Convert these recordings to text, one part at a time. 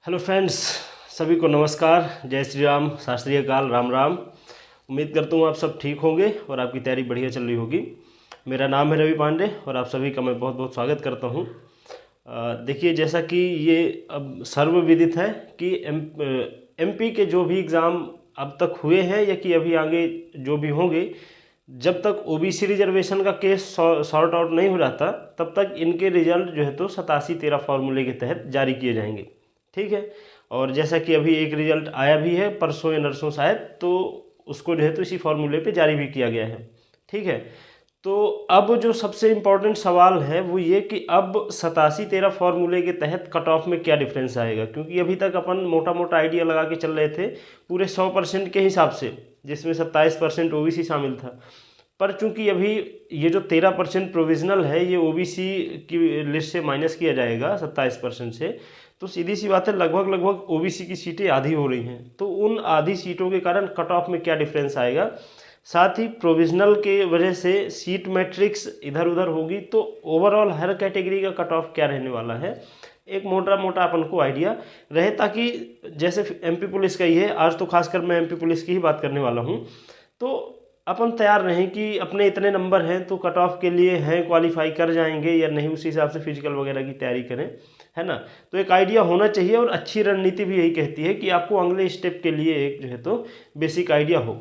Hello friends, सभी को नमस्कार। जय श्री राम, शास्त्रीय अकाल, राम राम। उम्मीद करता हूँ आप सब ठीक होंगे और आपकी तैयारी बढ़िया चल रही होगी। मेरा नाम है रवि पांडे और आप सभी का मैं बहुत बहुत स्वागत करता हूँ। देखिए, जैसा कि ये अब सर्वविदित है कि एमपी के जो भी एग्ज़ाम अब तक हुए हैं या कि अभी आगे जो भी होंगे, जब तक ओबीसी रिजर्वेशन का केस सॉर्ट आउट नहीं हो जाता तब तक इनके रिजल्ट जो है तो 87-13 फार्मूले के तहत जारी किए जाएंगे। ठीक है। और जैसा कि अभी एक रिजल्ट आया भी है परसों या नरसों शायद, तो उसको जो है तो इसी फार्मूले पे जारी भी किया गया है। ठीक है। तो अब जो सबसे इम्पोर्टेंट सवाल है वो ये कि अब 87-13 फार्मूले के तहत कट ऑफ में क्या डिफरेंस आएगा, क्योंकि अभी तक अपन मोटा मोटा आइडिया लगा के चल रहे थे पूरे 100% के हिसाब से, जिसमें 27% ओबीसी शामिल था। पर चूंकि अभी ये जो 13% प्रोविजनल है ये ओबीसी की लिस्ट से माइनस किया जाएगा 27% से, तो सीधी सी बात है लगभग ओबीसी की सीटें आधी हो रही हैं। तो उन आधी सीटों के कारण कट ऑफ में क्या डिफरेंस आएगा, साथ ही प्रोविजनल के वजह से सीट मैट्रिक्स इधर उधर होगी, तो ओवरऑल हर कैटेगरी का कट ऑफ क्या रहने वाला है, एक मोटा मोटा अपन को आइडिया रहे, ताकि जैसे एमपी पुलिस का ही है, आज तो खासकर मैं एमपी पुलिस की ही बात करने वाला हूँ, तो अपन तैयार रहें कि अपने इतने नंबर हैं तो कट ऑफ के लिए हैं, क्वालिफाई कर जाएंगे या नहीं, उसी हिसाब से फिजिकल वगैरह की तैयारी करें, है ना। तो एक आइडिया होना चाहिए और अच्छी रणनीति भी यही कहती है कि आपको अगले स्टेप के लिए एक जो है तो बेसिक आइडिया हो।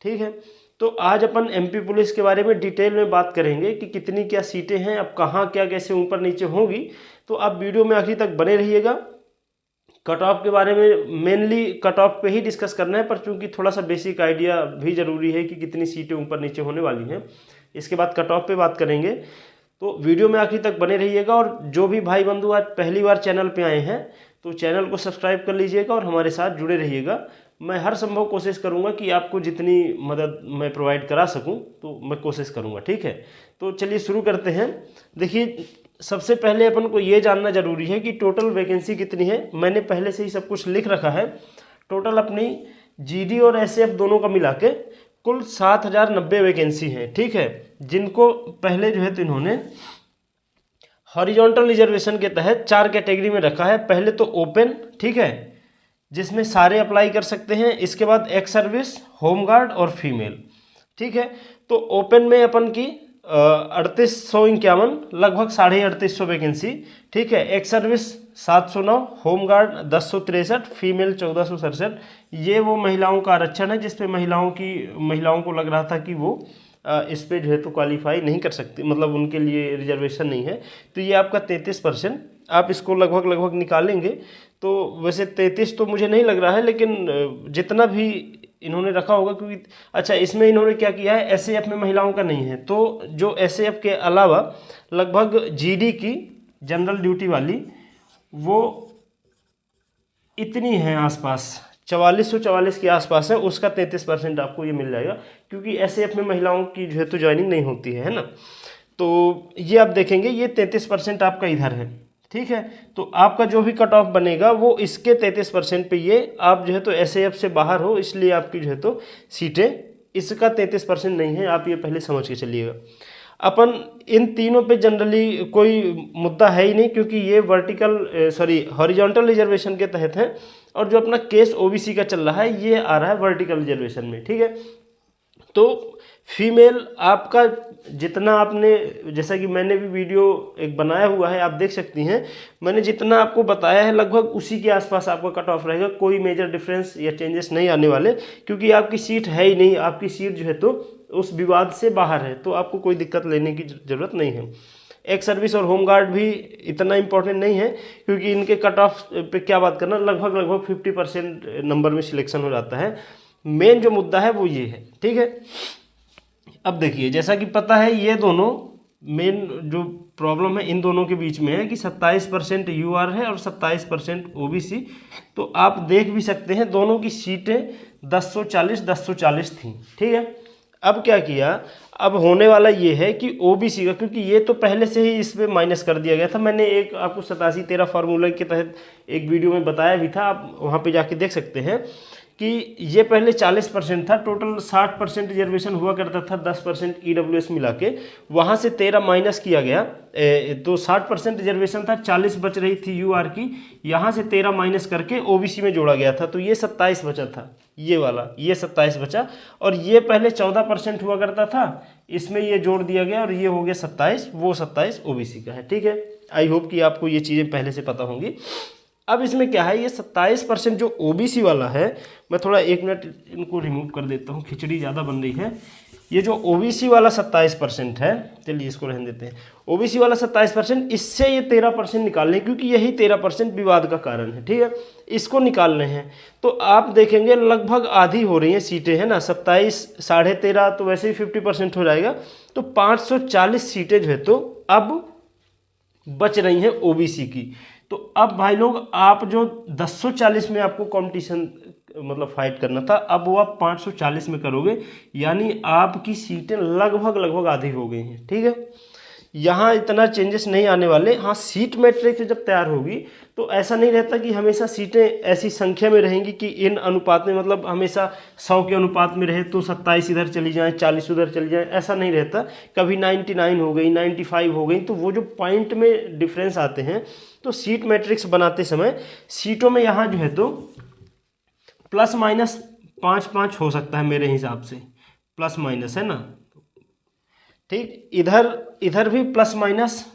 ठीक है। तो आज अपन एमपी पुलिस के बारे में डिटेल में बात करेंगे कि कितनी क्या सीटें हैं, अब कहाँ क्या कैसे ऊपर नीचे होंगी। तो आप वीडियो में आखिर तक बने रहिएगा। कट ऑफ के बारे में मेनली कट ऑफ पे ही डिस्कस करना है, पर चूंकि थोड़ा सा बेसिक आइडिया भी ज़रूरी है कि कितनी सीटें ऊपर नीचे होने वाली हैं, इसके बाद कट ऑफ पे बात करेंगे। तो वीडियो में आखिर तक बने रहिएगा। और जो भी भाई बंधु आज पहली बार चैनल पे आए हैं तो चैनल को सब्सक्राइब कर लीजिएगा और हमारे साथ जुड़े रहिएगा। मैं हर संभव कोशिश करूंगा कि आपको जितनी मदद मैं प्रोवाइड करा सकूं तो मैं कोशिश करूंगा। ठीक है। तो चलिए शुरू करते हैं। देखिए, सबसे पहले अपन को ये जानना जरूरी है कि टोटल वैकेंसी कितनी है। मैंने पहले से ही सब कुछ लिख रखा है। टोटल अपनी जीडी और एसएफ दोनों का मिला के कुल 7090 वैकेंसी है। ठीक है। जिनको पहले जो है तो इन्होंने हॉरिजॉन्टल रिजर्वेशन के तहत 4 कैटेगरी में रखा है। पहले तो ओपन, ठीक है, जिसमें सारे अप्लाई कर सकते हैं। इसके बाद एक्स सर्विस, होमगार्ड और फीमेल। ठीक है। तो ओपन में अपन की 3851, लगभग 3850 वैकेंसी। ठीक है। Ex service 709, home guard 1063, female 1467। ये वो महिलाओं का आरक्षण है जिसपे महिलाओं को लग रहा था कि वो इस पे जो है तो क्वालिफाई नहीं कर सकती, मतलब उनके लिए रिजर्वेशन नहीं है। तो ये आपका 33%, आप इसको लगभग निकालेंगे तो वैसे 33 तो मुझे नहीं लग रहा है, लेकिन जितना भी इन्होंने रखा होगा, क्योंकि अच्छा इसमें इन्होंने क्या किया है, एसएएफ में महिलाओं का नहीं है, तो जो एसएएफ के अलावा लगभग जीडी की जनरल ड्यूटी वाली वो इतनी है आसपास 4444 के आसपास है, उसका 33% आपको ये मिल जाएगा, क्योंकि एसएएफ में महिलाओं की जो है तो ज्वाइनिंग नहीं होती है ना। तो ये आप देखेंगे ये 33% आपका इधर है। ठीक है। तो आपका जो भी कट ऑफ बनेगा वो इसके 33% पे, ये आप जो है तो एसएएफ से बाहर हो इसलिए आपकी जो है तो सीटें, इसका 33% नहीं है, आप ये पहले समझ के चलिएगा। अपन इन तीनों पे जनरली कोई मुद्दा है ही नहीं, क्योंकि ये हॉरिजॉन्टल रिजर्वेशन के तहत है, और जो अपना केस ओबीसी का चल रहा है ये आ रहा है वर्टिकल रिजर्वेशन में। ठीक है। तो फीमेल आपका जितना आपने, जैसा कि मैंने भी वीडियो एक बनाया हुआ है, आप देख सकती हैं, मैंने जितना आपको बताया है लगभग उसी के आसपास आपका कट ऑफ रहेगा। कोई मेजर डिफरेंस या चेंजेस नहीं आने वाले, क्योंकि आपकी सीट है ही नहीं, आपकी सीट जो है तो उस विवाद से बाहर है, तो आपको कोई दिक्कत लेने की जरूरत नहीं है। एक्स सर्विस और होमगार्ड भी इतना इंपॉर्टेंट नहीं है, क्योंकि इनके कट ऑफ पे क्या बात करना, लगभग 50% नंबर में सिलेक्शन हो जाता है। मेन जो मुद्दा है वो ये है। ठीक है। अब देखिए, जैसा कि पता है ये दोनों मेन जो प्रॉब्लम है इन दोनों के बीच में है कि 27% यूआर है और 27% ओबीसी। तो आप देख भी सकते हैं दोनों की सीटें 1040 थी। ठीक है। अब क्या किया, अब होने वाला ये है कि ओबीसी का, क्योंकि ये तो पहले से ही इस पे माइनस कर दिया गया था, मैंने एक आपको 87-13 फार्मूला के तहत एक वीडियो में बताया भी था, आप वहाँ पे जाके देख सकते हैं कि ये पहले 40% था, टोटल 60% रिजर्वेशन हुआ करता था 10% EWS मिला के, वहाँ से 13 माइनस किया गया, तो 60% रिजर्वेशन था, 40 बच रही थी UR की, यहाँ से 13 माइनस करके OBC में जोड़ा गया था, तो ये 27 बचा था, ये वाला, ये 27 बचा, और ये पहले 14% हुआ करता था, इसमें ये जोड़ दिया गया और ये हो गया 27, वो 27 OBC का है। ठीक है, आई होप कि आपको ये चीज़ें पहले से पता होंगी। अब इसमें क्या है, ये 27% जो OBC वाला है, मैं थोड़ा 1 मिनट इनको रिमूव कर देता हूँ, खिचड़ी ज़्यादा बन रही है। ये जो OBC वाला 27% है, चलिए इसको रहने देते हैं, OBC वाला 27%, इससे ये 13% निकालने, क्योंकि यही 13% विवाद का कारण है। ठीक है, इसको निकालने हैं, तो आप देखेंगे लगभग आधी हो रही हैं सीटें, है ना, 27 साढ़े 13, तो वैसे ही 50% हो जाएगा, तो 540 सीटें जो है तो अब बच रही हैं OBC की। तो अब भाई लोग, आप जो 1040 में आपको कंपटीशन मतलब फाइट करना था, अब वो आप 540 में करोगे, यानी आपकी सीटें लगभग आधी हो गई हैं। ठीक है, यहाँ इतना चेंजेस नहीं आने वाले। हाँ, सीट मैट्रिक्स जब तैयार होगी तो ऐसा नहीं रहता कि हमेशा सीटें ऐसी संख्या में रहेंगी कि इन अनुपात में, मतलब हमेशा 100 के अनुपात में रहे तो 27 इधर चली जाए, 40 उधर चली जाए, ऐसा नहीं रहता। कभी 99 हो गई, 95 हो गई, तो वो जो पॉइंट में डिफरेंस आते हैं, तो सीट मैट्रिक्स बनाते समय सीटों में यहाँ जो है तो प्लस माइनस 5-5 हो सकता है मेरे हिसाब से, प्लस माइनस, है ना। ठीक, इधर भी प्लस माइनस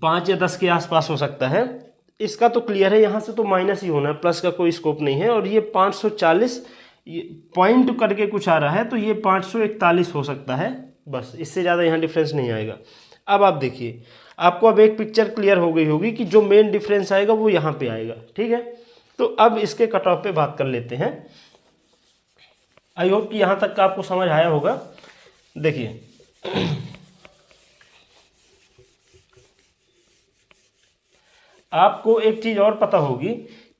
5 या 10 के आसपास हो सकता है। इसका तो क्लियर है, यहाँ से तो माइनस ही होना है, प्लस का कोई स्कोप नहीं है। और ये 540 पॉइंट करके कुछ आ रहा है, तो ये 541 हो सकता है, बस, इससे ज़्यादा यहाँ डिफरेंस नहीं आएगा। अब आप देखिए, आपको अब एक पिक्चर क्लियर हो गई होगी कि जो मेन डिफरेंस आएगा वो यहाँ पे आएगा। ठीक है, तो अब इसके कट ऑफ पे बात कर लेते हैं। आई होप कि यहाँ तक का आपको समझ आया होगा। देखिए, आपको एक चीज़ और पता होगी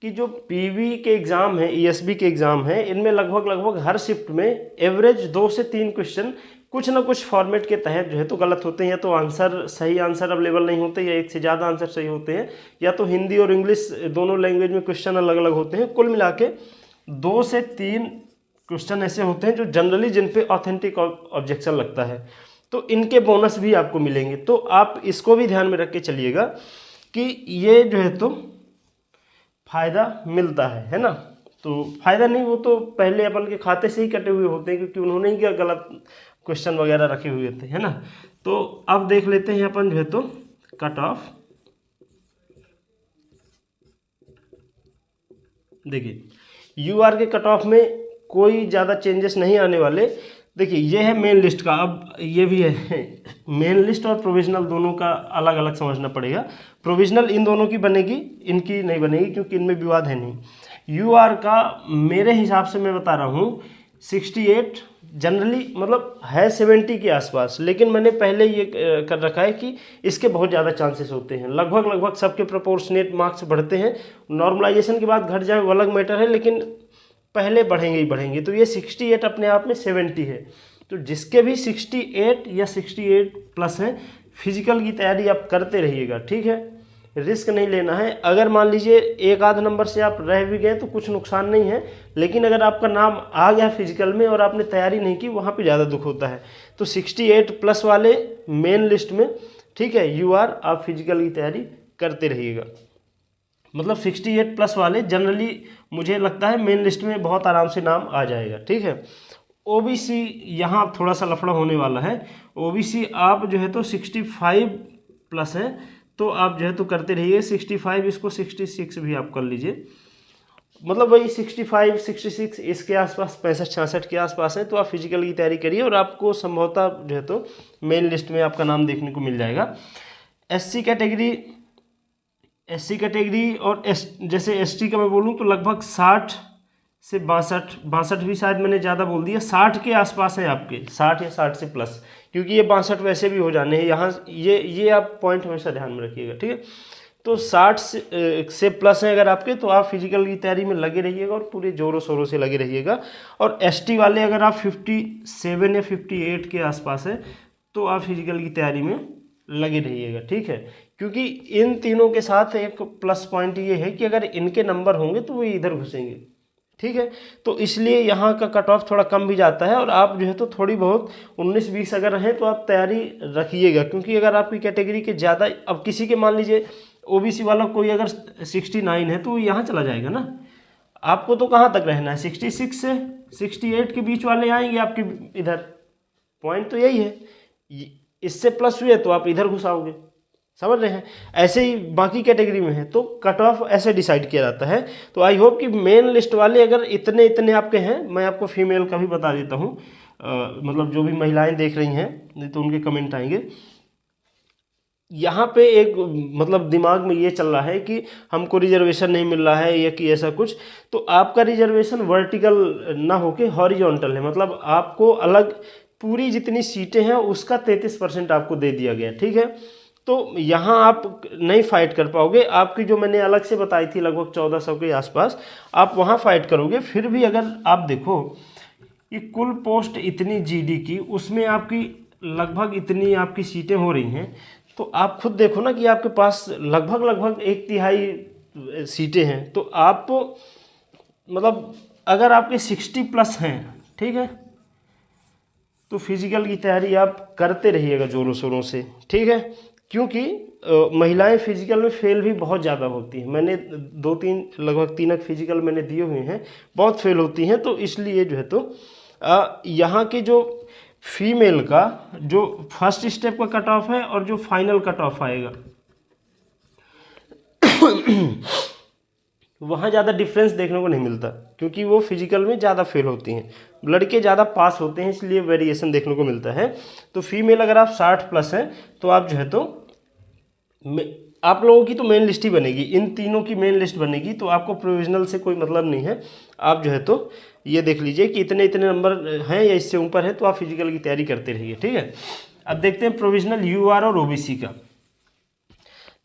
कि जो PV के एग्ज़ाम है, ESB के एग्ज़ाम है, इनमें लगभग हर शिफ्ट में एवरेज 2 से 3 क्वेश्चन कुछ ना कुछ फॉर्मेट के तहत जो है तो गलत होते हैं, या तो आंसर सही आंसर अवेलेबल नहीं होते, या एक से ज़्यादा आंसर सही होते हैं, या तो हिंदी और इंग्लिश दोनों लैंग्वेज में क्वेश्चन अलग अलग होते हैं। कुल मिला के 2 से 3 क्वेश्चन ऐसे होते हैं जो जनरली जिन पे ऑथेंटिक ऑब्जेक्शन लगता है, तो इनके बोनस भी आपको मिलेंगे। तो आप इसको भी ध्यान में रख के चलिएगा कि ये जो है तो फायदा मिलता है ना। तो फायदा नहीं, वो तो पहले अपन के खाते से ही कटे हुए होते हैं, क्योंकि उन्होंने ही क्या गलत क्वेश्चन वगैरह रखे हुए थे, है ना। तो अब देख लेते हैं अपन जो है तो कट ऑफ। देखिए, UR के कट ऑफ में कोई ज़्यादा चेंजेस नहीं आने वाले। देखिए, ये है मेन लिस्ट का, अब ये भी है मेन लिस्ट और प्रोविजनल दोनों का अलग अलग समझना पड़ेगा। प्रोविजनल इन दोनों की बनेगी, इनकी नहीं बनेगी, क्योंकि इनमें विवाद है नहीं। UR का मेरे हिसाब से मैं बता रहा हूँ 68, जनरली मतलब है 70 के आसपास, लेकिन मैंने पहले ये कर रखा है कि इसके बहुत ज़्यादा चांसेस होते हैं। लगभग सबके प्रोपोर्शनेट मार्क्स बढ़ते हैं, नॉर्मलाइजेशन के बाद घट जाए वो अलग मैटर है, लेकिन पहले बढ़ेंगे ही बढ़ेंगे। तो ये 68 अपने आप में 70 है, तो जिसके भी 68 या 68 प्लस हैं, फिजिकल की तैयारी आप करते रहिएगा। ठीक है, रिस्क नहीं लेना है। अगर मान लीजिए एक आध नंबर से आप रह भी गए तो कुछ नुकसान नहीं है, लेकिन अगर आपका नाम आ गया फिजिकल में और आपने तैयारी नहीं की, वहाँ पे ज़्यादा दुख होता है। तो 68 प्लस वाले मेन लिस्ट में, ठीक है, UR आप फिजिकल की तैयारी करते रहिएगा। मतलब 68 प्लस वाले जनरली मुझे लगता है मेन लिस्ट में बहुत आराम से नाम आ जाएगा। ठीक है, OBC यहाँ थोड़ा सा लफड़ा होने वाला है। OBC आप जो है तो 65 प्लस है, तो आप जो है तो करते रहिए 65, इसको 66 भी आप कर लीजिए, मतलब वही 65 66 इसके आसपास, 65-66 के आसपास है। तो आप फिजिकल की तैयारी करिए और आपको संभवतः जो है तो मेन लिस्ट में आपका नाम देखने को मिल जाएगा। SC कैटेगरी और जैसे ST का मैं बोलूँ तो लगभग 60 से 62 भी शायद मैंने ज़्यादा बोल दिया, 60 के आसपास है आपके, 60 या 60 से प्लस, क्योंकि ये 62 वैसे भी हो जाने हैं यहाँ। ये आप पॉइंट हमेशा ध्यान में रखिएगा। ठीक है, तो 60 से प्लस है अगर आपके, तो आप फिजिकल की तैयारी में लगे रहिएगा और पूरे ज़ोरों शोरों से लगे रहिएगा। और ST वाले अगर आप 57 या 58 के आसपास है, तो आप फिजिकल की तैयारी में लगे रहिएगा। ठीक है, क्योंकि इन तीनों के साथ एक प्लस पॉइंट ये है कि अगर इनके नंबर होंगे तो वो इधर घुसेंगे, ठीक है। तो इसलिए यहाँ का कट ऑफ थोड़ा कम भी जाता है, और आप जो है तो थोड़ी बहुत 19-20 अगर हैं तो आप तैयारी रखिएगा, क्योंकि अगर आपकी कैटेगरी के ज़्यादा, अब किसी के मान लीजिए ओबीसी वाला कोई अगर 69 है तो वो यहाँ चला जाएगा ना, आपको तो कहाँ तक रहना है, 66 से 68 के बीच वाले आएंगे आपके इधर, पॉइंट तो यही है। इससे प्लस हुए तो आप इधर घुसाओगे, समझ रहे हैं। ऐसे ही बाकी कैटेगरी में है तो कट ऑफ ऐसे डिसाइड किया जाता है। तो आई होप कि मेन लिस्ट वाले अगर इतने इतने आपके हैं, मैं आपको फीमेल का भी बता देता हूँ, मतलब जो भी महिलाएं देख रही हैं नहीं तो उनके कमेंट आएंगे। यहाँ पे एक मतलब दिमाग में ये चल रहा है कि हमको रिजर्वेशन नहीं मिल रहा है या कि ऐसा कुछ, तो आपका रिजर्वेशन वर्टिकल ना होके हॉरिजॉन्टल है, मतलब आपको अलग पूरी जितनी सीटें हैं उसका 33% आपको दे दिया गया, ठीक है। तो यहाँ आप नहीं फाइट कर पाओगे, आपकी जो मैंने अलग से बताई थी लगभग 1400 के आसपास, आप वहाँ फाइट करोगे। फिर भी अगर आप देखो कि कुल पोस्ट इतनी जीडी की, उसमें आपकी लगभग इतनी आपकी सीटें हो रही हैं, तो आप खुद देखो ना कि आपके पास लगभग 1/3 सीटें हैं। तो आप मतलब अगर आपके 60 प्लस हैं, ठीक है, तो फिजिकल की तैयारी आप करते रहिएगा जोरों शोरों से, ठीक है। क्योंकि महिलाएं फिजिकल में फेल भी बहुत ज़्यादा होती हैं, मैंने 2-3 लगभग 3 फिजिकल मैंने दिए हुए हैं, बहुत फेल होती हैं। तो इसलिए जो है तो यहाँ के जो फीमेल का जो फर्स्ट स्टेप का कट ऑफ है और जो फाइनल कट ऑफ आएगा वहाँ ज़्यादा डिफरेंस देखने को नहीं मिलता, क्योंकि वो फिजिकल में ज़्यादा फेल होती हैं, लड़के ज़्यादा पास होते हैं, इसलिए वेरिएशन देखने को मिलता है। तो फीमेल अगर आप 60 प्लस हैं तो आप जो है तो आप लोगों की तो मेन लिस्ट ही बनेगी, इन तीनों की मेन लिस्ट बनेगी, तो आपको प्रोविजनल से कोई मतलब नहीं है। आप जो है तो ये देख लीजिए कि इतने इतने नंबर हैं या इससे ऊपर है, तो आप फिजिकल की तैयारी करते रहिए, ठीक है। अब देखते हैं प्रोविजनल यूआर और ओबीसी का।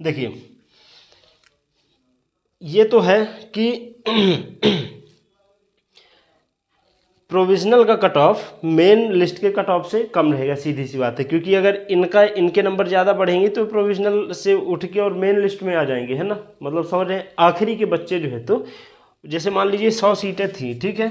देखिए ये तो है कि प्रोविजनल का कट ऑफ मेन लिस्ट के कट ऑफ से कम रहेगा, सीधी सी बात है, क्योंकि अगर इनके नंबर ज़्यादा बढ़ेंगे तो प्रोविजनल से उठ के और मेन लिस्ट में आ जाएंगे, है ना, मतलब समझ रहे हैं। आखिरी के बच्चे जो है तो जैसे मान लीजिए 100 सीटें थी, ठीक है,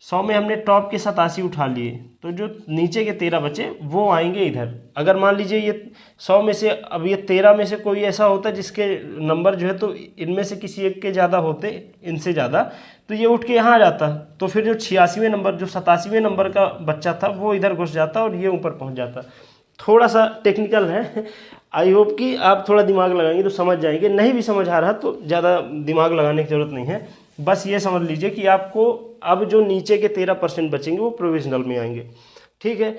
100 में हमने टॉप के 87 उठा लिए, तो जो नीचे के 13 बचे वो आएंगे इधर। अगर मान लीजिए ये 100 में से, अब ये 13 में से कोई ऐसा होता जिसके नंबर जो है तो इनमें से किसी एक के ज़्यादा होते, इनसे ज़्यादा, तो ये उठ के यहाँ आ जाता, तो फिर जो 86वें नंबर, जो 87वें नंबर का बच्चा था वो इधर घुस जाता और ये ऊपर पहुँच जाता। थोड़ा सा टेक्निकल है, आई होप कि आप थोड़ा दिमाग लगाएंगे तो समझ जाएंगे, नहीं भी समझ आ रहा तो ज़्यादा दिमाग लगाने की ज़रूरत नहीं है, बस ये समझ लीजिए कि आपको अब जो नीचे के 13% बचेंगे वो प्रोविजनल में आएंगे, ठीक है।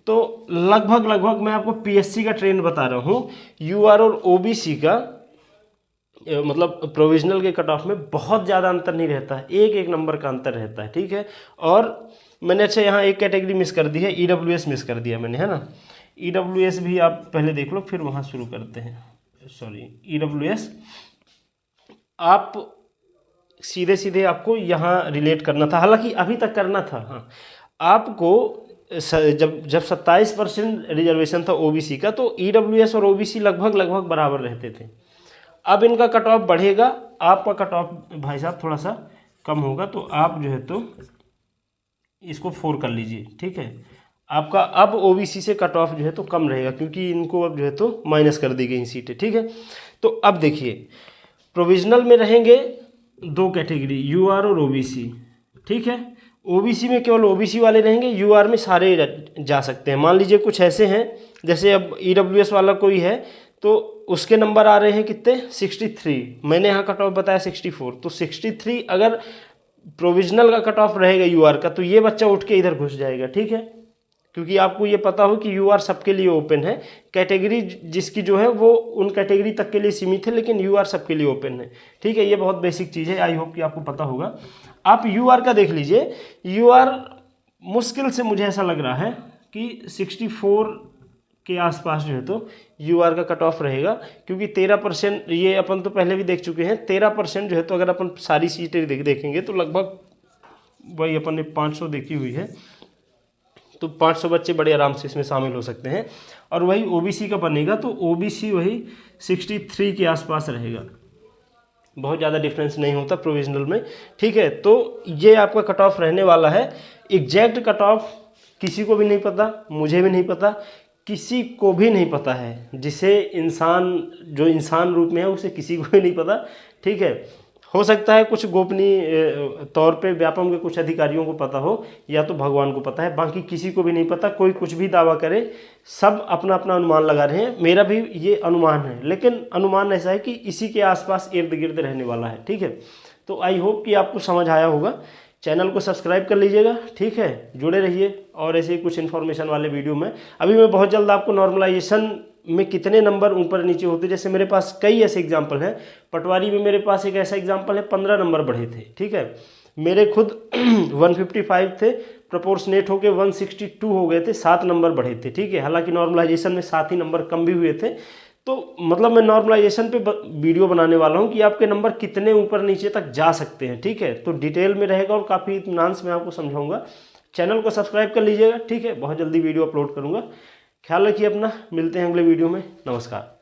तो लगभग मैं आपको पीएससी का ट्रेंड बता रहा हूँ, यूआर और ओबीसी का मतलब प्रोविजनल के कट ऑफ में बहुत ज़्यादा अंतर नहीं रहता है, एक नंबर का अंतर रहता है, ठीक है। और मैंने अच्छा यहाँ एक कैटेगरी मिस कर दी है, ईडब्ल्यूएस मिस कर दिया मैंने, है ना। ईडब्ल्यूएस भी आप पहले देख लो, फिर वहाँ शुरू करते हैं। सॉरी, ईडब्ल्यूएस आप सीधे आपको यहाँ रिलेट करना था, हालांकि अभी तक करना था। हाँ, आपको जब 27% रिजर्वेशन था ओबीसी का, तो ईडब्ल्यूएस और ओबीसी लगभग बराबर रहते थे। अब इनका कट ऑफ बढ़ेगा, आपका कट ऑफ भाई साहब थोड़ा सा कम होगा, तो आप जो है तो इसको 4 कर लीजिए, ठीक है। आपका अब ओबीसी से कट ऑफ जो है तो कम रहेगा, क्योंकि इनको अब जो है तो माइनस कर दी गई सीटें, ठीक है। तो अब देखिए प्रोविजनल में रहेंगे 2 कैटेगरी, यूआर और ओबीसी, ठीक है। ओबीसी में केवल ओबीसी वाले रहेंगे, यूआर में सारे जा सकते हैं। मान लीजिए कुछ ऐसे हैं, जैसे अब ईडब्ल्यूएस वाला कोई है तो उसके नंबर आ रहे हैं कितने, 63, मैंने यहाँ कट ऑफ बताया 64, तो 63 अगर प्रोविजनल का कट ऑफ रहेगा यूआर का, तो ये बच्चा उठ के इधर घुस जाएगा, ठीक है। क्योंकि आपको ये पता हो कि यूआर सबके लिए ओपन है, कैटेगरी जिसकी जो है वो उन कैटेगरी तक के लिए सीमित है, लेकिन यूआर सबके लिए ओपन है, ठीक है। ये बहुत बेसिक चीज़ है, आई होप कि आपको पता होगा। आप यूआर का देख लीजिए, यूआर मुश्किल से मुझे ऐसा लग रहा है कि 64 के आसपास जो है तो यूआर का कट ऑफ रहेगा, क्योंकि 13%, ये अपन तो पहले भी देख चुके हैं, 13% जो है तो अगर अपन सारी सीटें देखेंगे तो लगभग वही अपन ने 500 देखी हुई है, तो 500 बच्चे बड़े आराम से इसमें शामिल हो सकते हैं। और वही ओबीसी का बनेगा तो ओबीसी वही 63 के आसपास रहेगा, बहुत ज़्यादा डिफरेंस नहीं होता प्रोविजनल में, ठीक है। तो ये आपका कट ऑफ रहने वाला है। एग्जैक्ट कट ऑफ किसी को भी नहीं पता, मुझे भी नहीं पता, किसी को भी नहीं पता है, जिसे इंसान जो इंसान रूप में है उसे किसी को भी नहीं पता, ठीक है। हो सकता है कुछ गोपनीय तौर पे व्यापम के कुछ अधिकारियों को पता हो, या तो भगवान को पता है, बाकी किसी को भी नहीं पता। कोई कुछ भी दावा करे, सब अपना अपना अनुमान लगा रहे हैं। मेरा भी ये अनुमान है, लेकिन अनुमान ऐसा है कि इसी के आसपास इर्द गिर्द रहने वाला है, ठीक है। तो आई होप कि आपको समझ आया होगा। चैनल को सब्सक्राइब कर लीजिएगा, ठीक है, जुड़े रहिए और ऐसे ही कुछ इन्फॉर्मेशन वाले वीडियो में। अभी मैं बहुत जल्द आपको नॉर्मलाइजेशन में कितने नंबर ऊपर नीचे होते, जैसे मेरे पास कई ऐसे एग्जाम्पल हैं। पटवारी में मेरे पास एक ऐसा एग्जाम्पल है, 15 नंबर बढ़े थे, ठीक है। मेरे खुद 155 थे, प्रोपोर्शनेट होके 162 हो गए थे, 7 नंबर बढ़े थे, ठीक है। हालांकि नॉर्मलाइजेशन में 7 ही नंबर कम भी हुए थे। तो मतलब मैं नॉर्मलाइजेशन पे वीडियो बनाने वाला हूँ कि आपके नंबर कितने ऊपर नीचे तक जा सकते हैं, ठीक है। तो डिटेल में रहेगा और काफ़ी इत्मीनान से मैं आपको समझाऊंगा। चैनल को सब्सक्राइब कर लीजिएगा, ठीक है। बहुत जल्दी वीडियो अपलोड करूँगा। ख्याल रखिए अपना, मिलते हैं अगले वीडियो में। नमस्कार।